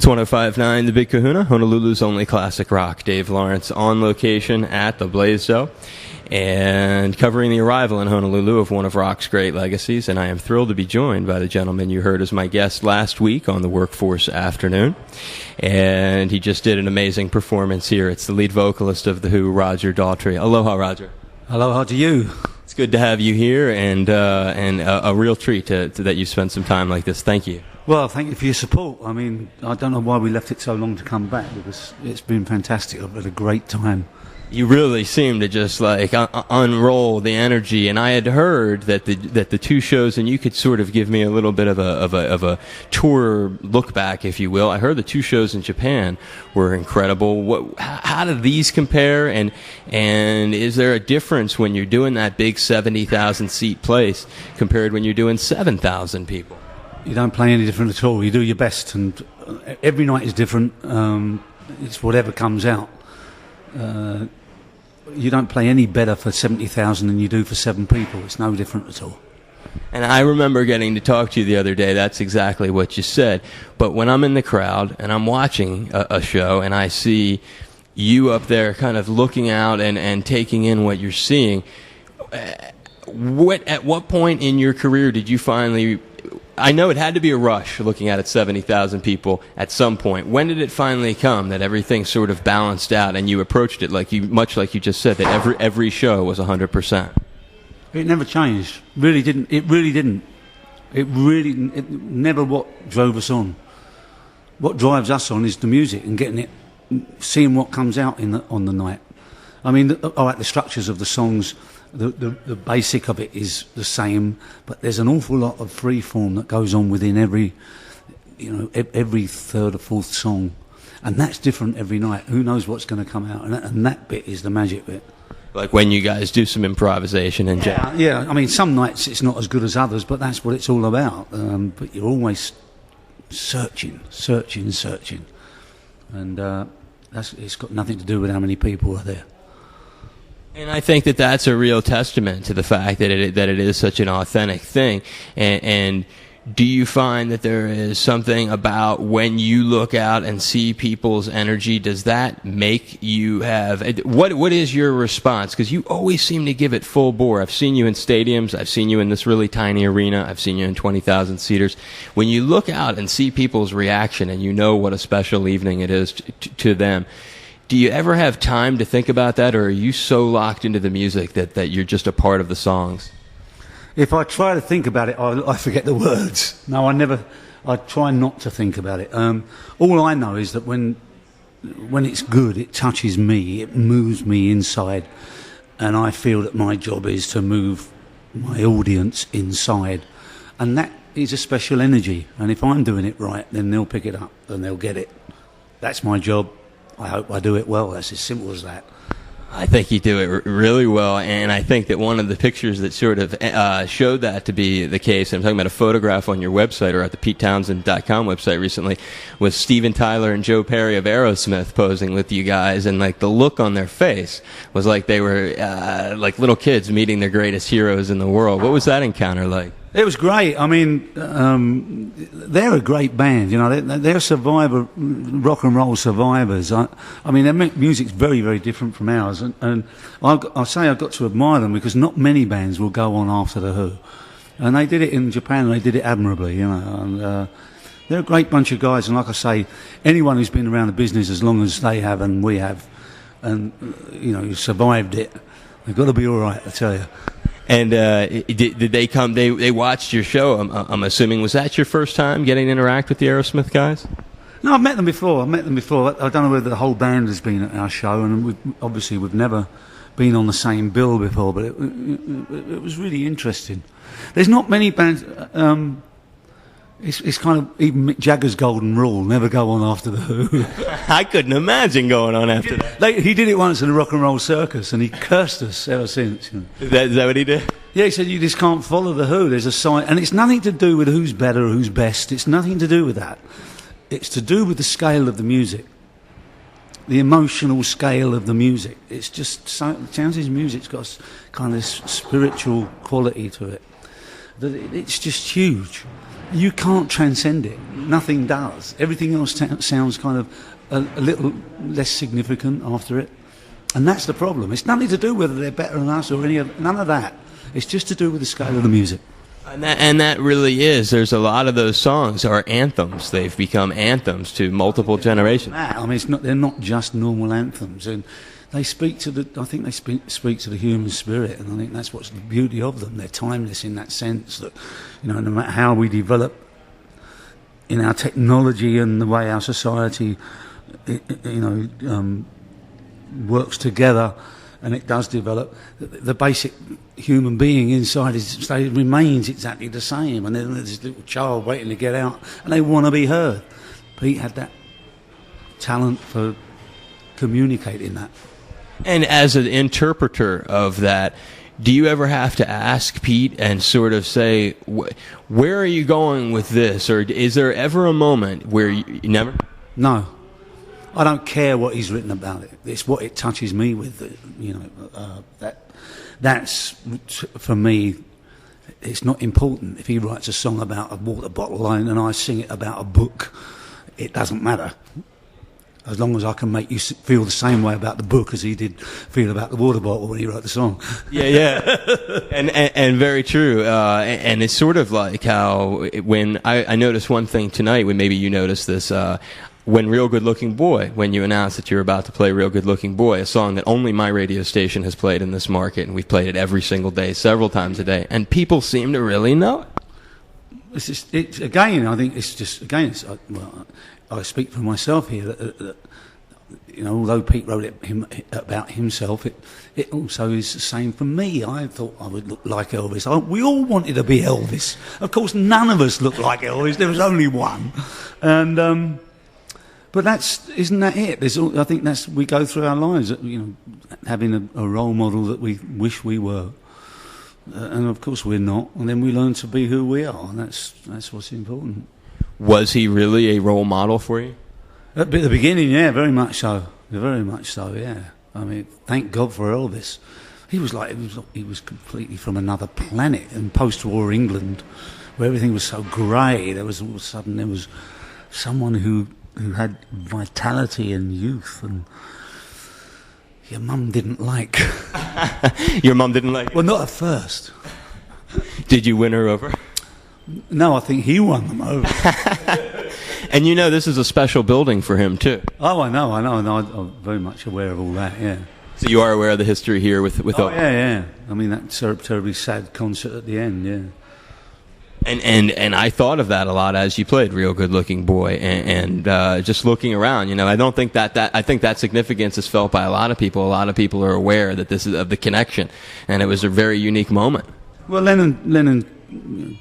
105.9 The Big Kahuna, Honolulu's only classic rock. Dave Lawrence on location at the Blaisdell and covering the arrival in Honolulu of one of rock's great legacies. And I am thrilled to be joined by the gentleman you heard as my guest last week on the Workforce Afternoon. And he just did an amazing performance here. It's the lead vocalist of The Who, Roger Daltrey. Aloha, Roger. Aloha to you. It's good to have you here, and a real treat that you spent some time like this. Thank you. Well, thank you for your support. I mean, I don't know why we left it so long to come back, because it's been fantastic. I've had a great time. You really seem to just like unroll the energy, and I had heard that the two shows, and you could sort of give me a little bit of a tour look back, if you will. I heard the two shows in Japan were incredible. How do these compare, and is there a difference when you're doing that big 70,000 seat place compared when you're doing 7,000 people? You don't play any different at all. You do your best, and every night is different. It's whatever comes out. You don't play any better for 70,000 than you do for 7 people. It's no different at all. And I remember getting to talk to you the other day. That's exactly what you said. But when I'm in the crowd and I'm watching a show and I see you up there kind of looking out and taking in what you're seeing, at what point in your career did you finally... I know it had to be a rush looking at it, 70,000 people at some point. When did it finally come that everything sort of balanced out and you approached it much like you just said, that every show was 100%? It never changed. Really didn't. It really didn't. It never what drove us on. What drives us on is the music and getting it, seeing what comes out on the night. I mean, all right, the structures of the songs, the basic of it is the same, but there's an awful lot of free form that goes on within every third or fourth song, and that's different every night. Who knows what's going to come out, and that bit is the magic bit. Like when you guys do some improvisation and jam. Yeah. I mean, some nights it's not as good as others, but that's what it's all about. But you're always searching, and it's got nothing to do with how many people are there. And I think that that's a real testament to the fact that it is such an authentic thing. And do you find that there is something about when you look out and see people's energy, does that make you have... What is your response? Because you always seem to give it full bore. I've seen you in stadiums. I've seen you in this really tiny arena. I've seen you in 20,000 seaters. When you look out and see people's reaction and you know what a special evening it is to them, do you ever have time to think about that, or are you so locked into the music that you're just a part of the songs? If I try to think about it, I forget the words. No, I never. I try not to think about it. All I know is that when it's good, it touches me, it moves me inside, and I feel that my job is to move my audience inside, and that is a special energy. And if I'm doing it right, then they'll pick it up and they'll get it. That's my job. I hope I do it well. That's as simple as that. I think you do it really well, and I think that one of the pictures that sort of showed that to be the case, I'm talking about a photograph on your website or at the PeteTownsend.com website recently, was Steven Tyler and Joe Perry of Aerosmith posing with you guys, and like the look on their face was like they were like little kids meeting their greatest heroes in the world. What was that encounter like? It was great. I mean, they're a great band. You know, they're survivor, rock and roll survivors. I mean, their music's very, very different from ours, and I'll say I've got to admire them, because not many bands will go on after the Who, and they did it in Japan. And they did it admirably. You know, and they're a great bunch of guys. And like I say, anyone who's been around the business as long as they have and we have, and you know, survived it, they've got to be all right, I tell you. And did they come? They watched your show. I'm assuming, was that your first time getting to interact with the Aerosmith guys? No, I've met them before. I don't know whether the whole band has been at our show, and we've never been on the same bill before. But it was really interesting. There's not many bands. It's kind of even Mick Jagger's golden rule: never go on after the Who. I couldn't imagine going on after that. He did it once in a rock and roll circus, and he cursed us ever since. You know. Is that what he did? Yeah, he said you just can't follow the Who. There's a sign, and it's nothing to do with who's better or who's best. It's nothing to do with that. It's to do with the scale of the music, the emotional scale of the music. It's just Townsend's music's got kind of this spiritual quality to it. It's just huge. You can't transcend it. nothing does. Everything else sounds kind of a little less significant after it. And that's the problem. It's nothing to do whether they're better than us or none of that. It's just to do with the scale of the music. And that really is. There's a lot of those songs are anthems. They've become anthems to multiple generations. I mean, they're not just normal anthems, and they speak to I think they speak to the human spirit, and I think that's what's the beauty of them. They're timeless in that sense that, no matter how we develop in our technology and the way our society, works together, and it does develop, the basic human being inside remains exactly the same. And then there's this little child waiting to get out, and they want to be heard. Pete had that talent for communicating that. And as an interpreter of that, do you ever have to ask Pete and sort of say, where are you going with this? Or is there ever a moment where you never? No. I don't care what he's written about it. It's what it touches me with. That's for me. It's not important if he writes a song about a water bottle and I sing it about a book. It doesn't matter, as long as I can make you feel the same way about the book as he did feel about the water bottle when he wrote the song. Yeah, and very true. And it's sort of like how when I noticed one thing tonight, when maybe you noticed this. When Real Good Looking Boy, when you announced that you're about to play Real Good Looking Boy, a song that only my radio station has played in this market, and we've played it every single day, several times a day, and people seem to really know it. I speak for myself here, that although Pete wrote it about himself, it also is the same for me. I thought I would look like Elvis. We all wanted to be Elvis. Of course, none of us looked like Elvis. There was only one. And... But isn't that it? I think we go through our lives, having a role model that we wish we were, and of course we're not. And then we learn to be who we are, and that's what's important. Was he really a role model for you? At the beginning, yeah, very much so, yeah. I mean, thank God for Elvis. He was completely from another planet in post-war England, where everything was so grey. All of a sudden there was someone who had vitality and youth, and your mum didn't like. Your mum didn't like? Well, not at first. Did you win her over? No, I think he won them over. And this is a special building for him too. Oh, I know. I'm very much aware of all that, yeah. So you are aware of the history here with yeah. I mean, that terribly sad concert at the end, yeah. And I thought of that a lot as you played Real Good Looking Boy, and just looking around, I don't think I think that significance is felt by a lot of people. A lot of people are aware that this is of the connection, and it was a very unique moment. Well, Lennon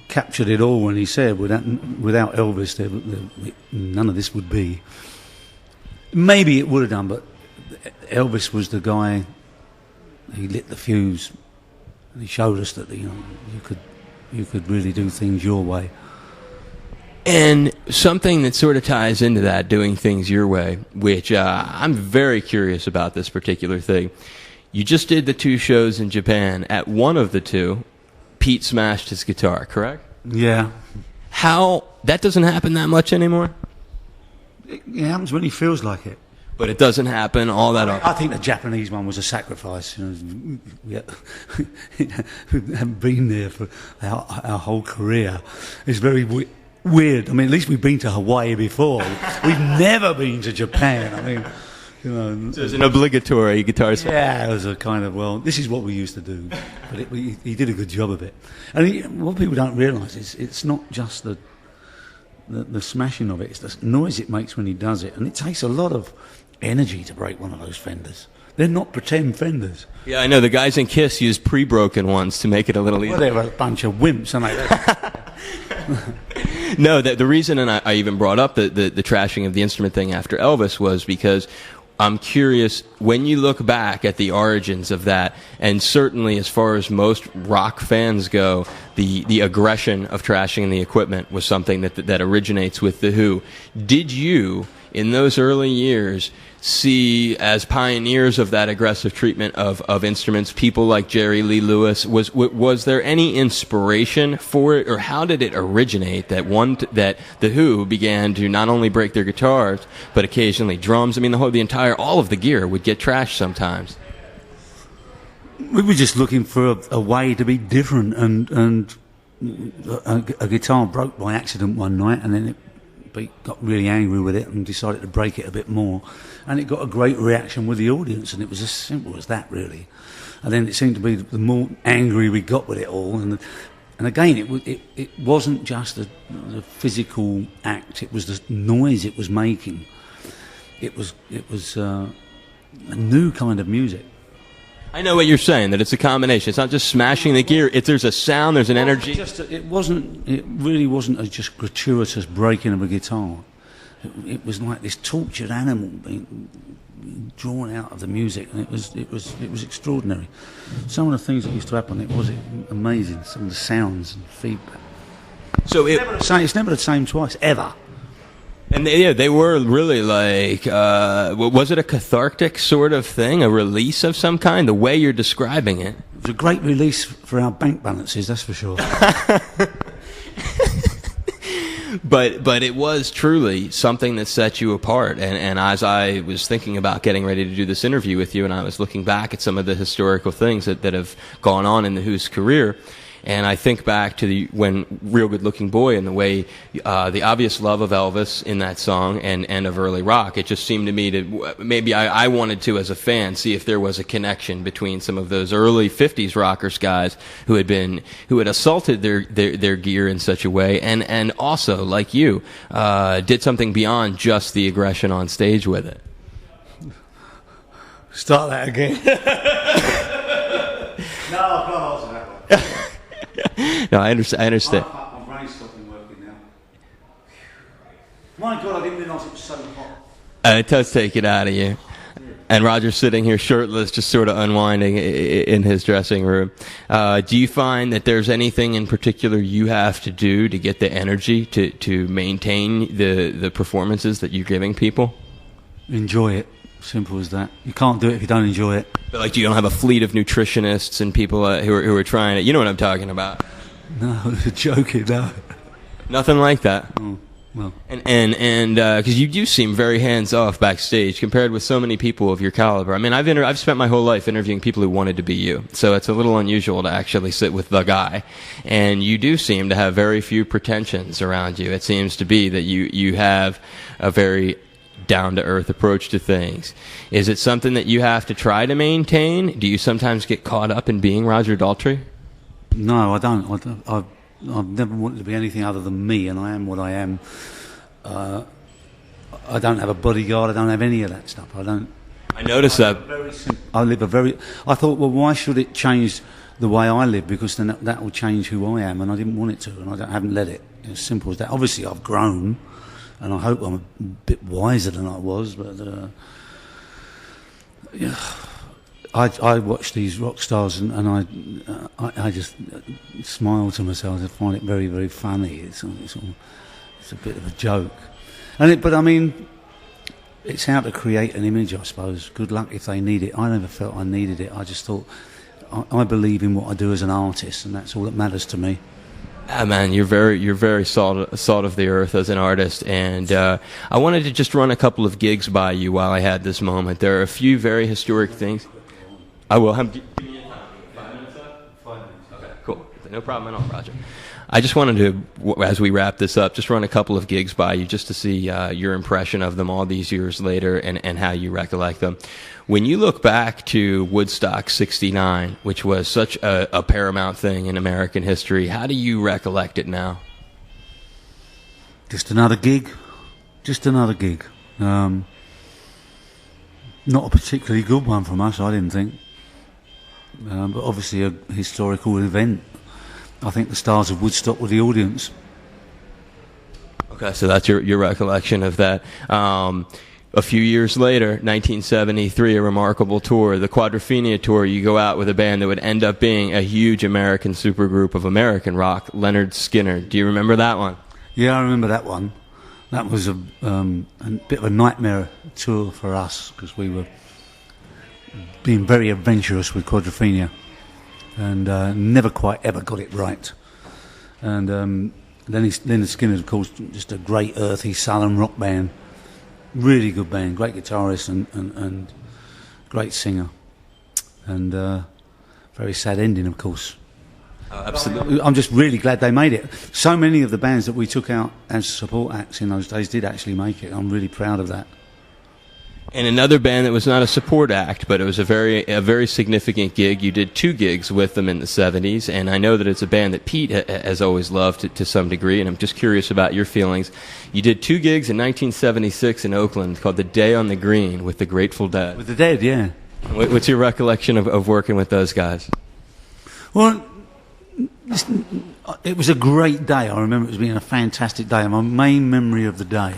captured it all when he said, without Elvis, none of this would be. Maybe it would have done, but Elvis was the guy. He lit the fuse, and he showed us that you could really do things your way. And something that sort of ties into that, doing things your way, which I'm very curious about this particular thing. You just did the 2 shows in Japan. At one of the 2, Pete smashed his guitar, correct? Yeah. How? That doesn't happen that much anymore? It happens when he feels like it. But it doesn't happen all that often. I think the Japanese one was a sacrifice. We haven't been there for our whole career. It's very weird. I mean, at least we've been to Hawaii before. We've never been to Japan. I mean, So it's an obligatory guitar song. Yeah, it was a kind of, this is what we used to do. But he did a good job of it. And what people don't realise is it's not just the smashing of it, it's the noise it makes when he does it. And it takes a lot of energy to break one of those Fenders. They're not pretend Fenders. Yeah, I know. The guys in Kiss use pre-broken ones to make it a little easier. Well, they're a bunch of wimps, aren't they? No, the reason, and I even brought up the trashing of the instrument thing after Elvis, was because I'm curious, when you look back at the origins of that, and certainly as far as most rock fans go, the aggression of trashing the equipment was something that originates with The Who. Did you, in those early years see as pioneers of that aggressive treatment of instruments people like Jerry Lee Lewis? Was there any inspiration for it, or how did it originate that the Who began to not only break their guitars but occasionally drums? I mean, all of the gear would get trashed sometimes. We were just looking for a way to be different, and a guitar broke by accident one night, and then Pete got really angry with it and decided to break it a bit more, and it got a great reaction with the audience, and it was as simple as that, really. And then it seemed to be the more angry we got with it all, and again it wasn't just the physical act; it was the noise it was making. It was a new kind of music. I know what you're saying, that it's a combination. It's not just smashing the gear. There's a sound, there's an energy. It really wasn't a just gratuitous breaking of a guitar. It was like this tortured animal being drawn out of the music, and it was extraordinary. Some of the things that used to happen, it was amazing. Some of the sounds and feedback. So it's never the same twice, ever. And they were really like, was it a cathartic sort of thing, a release of some kind, the way you're describing it? It was a great release for our bank balances, that's for sure. But it was truly something that set you apart. And as I was thinking about getting ready to do this interview with you, and I was looking back at some of the historical things that have gone on in the Who's career, and I think back to when Real Good Looking Boy and the way the obvious love of Elvis in that song and of early rock, it just seemed to me to maybe I wanted to, as a fan, see if there was a connection between some of those early 50s rockers guys who had assaulted their gear in such a way, and also, like you, did something beyond just the aggression on stage with it. Start that again. No, I've got to answer that one. No, I understand. My brain's stopping working now. My God, I didn't realise it was so hot. It does take it out of you. And Roger's sitting here shirtless, just sort of unwinding in his dressing room. Do you find that there's anything in particular you have to do to get the energy to maintain the performances that you're giving people? Enjoy it. Simple as that. You can't do it if you don't enjoy it. But like, you don't have a fleet of nutritionists and people who are trying it. You know what I'm talking about? No, you're joking. No, nothing like that. Oh, well, and because you do seem very hands off backstage compared with so many people of your caliber. I mean, I've spent my whole life interviewing people who wanted to be you, so it's a little unusual to actually sit with the guy. And you do seem to have very few pretensions around you. It seems to be that you have a very down-to-earth approach to things. Is it something that you have to try to maintain? Do you sometimes get caught up in being Roger Daltrey? No, I don't. I've never wanted to be anything other than me, and I am what I am. I don't have a bodyguard. I don't have any of that stuff. I noticed that. I thought, well, why should it change the way I live? Because then that will change who I am, and I didn't want it to, and I haven't let it. It's as simple as that. Obviously, I've grown, and I hope I'm a bit wiser than I was, but yeah, I watch these rock stars and I just smile to myself. I find it very, very funny. It's a bit of a joke, but I mean, it's how to create an image, I suppose. Good luck if they need it. I never felt I needed it. I just thought I believe in what I do as an artist, and that's all that matters to me. Ah, man, you're very salt of the earth as an artist, and I wanted to just run a couple of gigs by you while I had this moment. There are a few very historic things. I will. Give me 5 minutes left? 5 minutes. Okay, cool. No problem at all, Roger. I just wanted to, as we wrap this up, just run a couple of gigs by you just to see your impression of them all these years later and how you recollect them. When you look back to Woodstock 69, which was such a paramount thing in American history, how do you recollect it now? Just another gig. Not a particularly good one from us, I didn't think. But obviously a historical event. I think the stars of Woodstock were the audience. Okay, so that's your recollection of that. A few years later, 1973, a remarkable tour, the Quadrophenia Tour. You go out with a band that would end up being a huge American supergroup of American rock, Leonard Skinner. Do you remember that one? Yeah, I remember that one. that was a bit of a nightmare tour for us because we were being very adventurous with Quadrophenia and never quite ever got it right. And then the Skinners, of course, just a great earthy southern rock band, really good band, great guitarist and great singer, and very sad ending, of course. Oh, absolutely. I'm just really glad they made it. So many of the bands that we took out as support acts in those days did actually make it. I'm really proud of that. And another band that was not a support act, but it was a very significant gig. You did 2 gigs with them in the 70s, and I know that it's a band that Pete has always loved to some degree, and I'm just curious about your feelings. You did 2 gigs in 1976 in Oakland called The Day on the Green with the Grateful Dead. With the Dead, yeah. What's your recollection of working with those guys? Well, it was a great day. I remember it was being a fantastic day. And my main memory of the day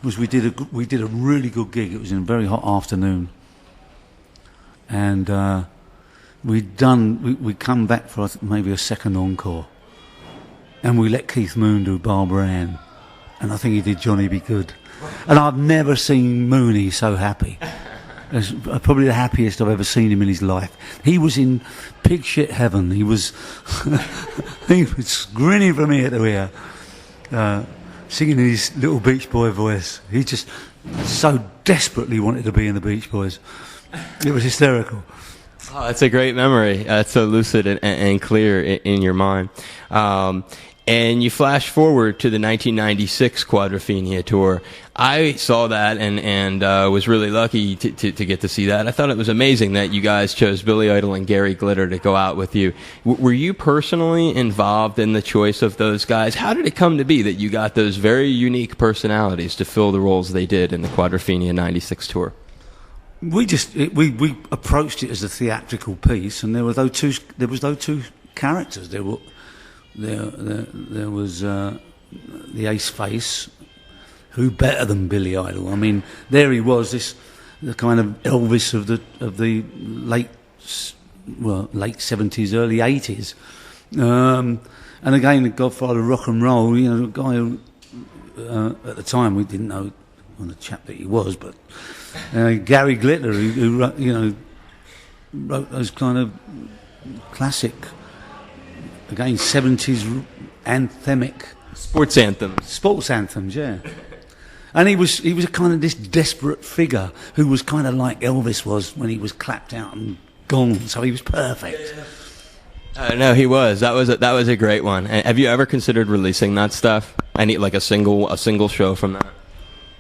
was we did a really good gig. It was in a very hot afternoon, and we'd come back for maybe a second encore, and we let Keith Moon do Barbara Ann, and I think he did Johnny Be Good, and I've never seen Mooney so happy. It's probably the happiest I've ever seen him in his life. He was in pig shit heaven. He was he was grinning from ear to ear, singing in his little Beach Boy voice. He just so desperately wanted to be in the Beach Boys. It was hysterical. Oh, that's a great memory. That's so lucid and clear in your mind. And you flash forward to the 1996 Quadrophenia tour. I saw that and was really lucky to get to see that. I thought it was amazing that you guys chose Billy Idol and Gary Glitter to go out with you. Were you personally involved in the choice of those guys? How did it come to be that you got those very unique personalities to fill the roles they did in the Quadrophenia 96 tour? We approached it as a theatrical piece, and there was those two characters. There was the Ace Face. Who better than Billy Idol? I mean, there he was, the kind of Elvis of the late 70s, early 80s, and again the Godfather of rock and roll. You know, a guy who at the time we didn't know the chap that he was, but Gary Glitter, who wrote those kind of classic, again 70s anthemic sports anthems, yeah. And he was a kind of this desperate figure who was kind of like Elvis was when he was clapped out and gone. So he was perfect. No, he was. That was a great one. Have you ever considered releasing that stuff? I need like a single show from that.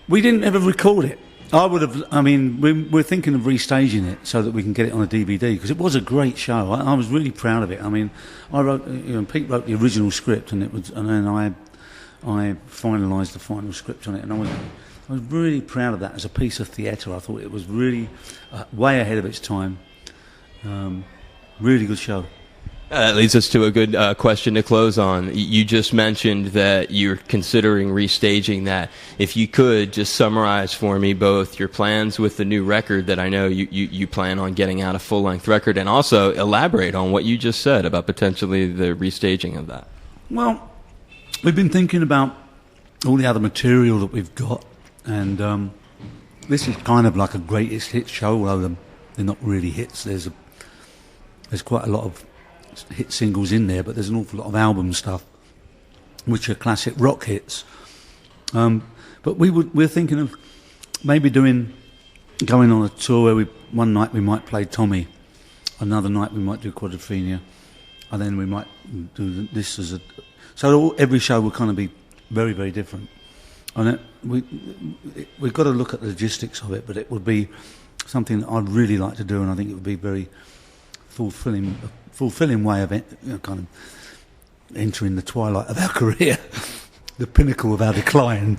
We didn't ever record it. I would have. I mean, we're thinking of restaging it so that we can get it on a DVD because it was a great show. I was really proud of it. I mean, Pete wrote the original script, and then I finalised the final script on it, and I was really proud of that as a piece of theatre. I thought it was really way ahead of its time. Really good show. That leads us to a good question to close on. You just mentioned that you're considering restaging that. If you could just summarize for me both your plans with the new record that I know you plan on getting out a full-length record, and also elaborate on what you just said about potentially the restaging of that. Well, we've been thinking about all the other material that we've got, and this is kind of like a greatest hits show, although they're not really hits. There's quite a lot of hit singles in there, but there's an awful lot of album stuff, which are classic rock hits. But we're thinking of maybe going on a tour where one night we might play Tommy, another night we might do Quadrophenia, and then we might do this as a. So every show will kind of be very, very different. And we've got to look at the logistics of it, but it would be something that I'd really like to do, and I think it would be very fulfilling way of it, kind of entering the twilight of our career, the pinnacle of our decline.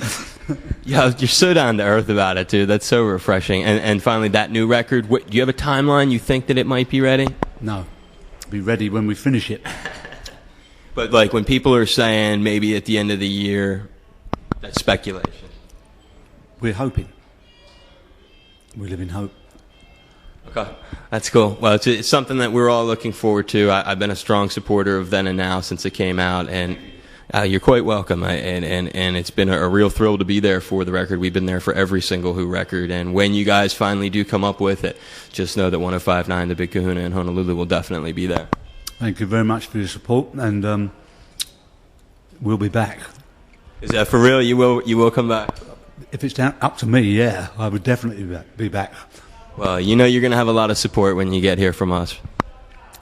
Yeah, you're so down to earth about it, too. That's so refreshing. And finally, that new record, do you have a timeline you think that it might be ready? No. It'll be ready when we finish it. But like when people are saying maybe at the end of the year, that's speculation. We're hoping. We live in hope. Okay, that's cool. Well, it's something that we're all looking forward to. I've been a strong supporter of Then and Now since it came out, and You're quite welcome, and it's been a real thrill to be there for the record. We've been there for every single Who record, and when you guys finally do come up with it, just know that 105.9 The Big Kahuna in Honolulu will definitely be there. Thank you very much for your support, and we'll be back. Is that for real? You will come back? If it's up to me, yeah, I would definitely be back. Well, you know you're going to have a lot of support when you get here from us.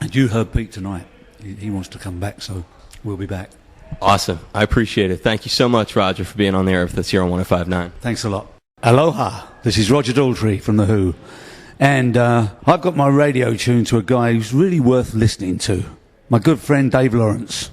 And you heard Pete tonight. He wants to come back, so we'll be back. Awesome. I appreciate it. Thank you so much, Roger, for being on the air with us here on 105.9. Thanks a lot. Aloha. This is Roger Daltrey from The Who. And I've got my radio tuned to a guy who's really worth listening to. My good friend Dave Lawrence.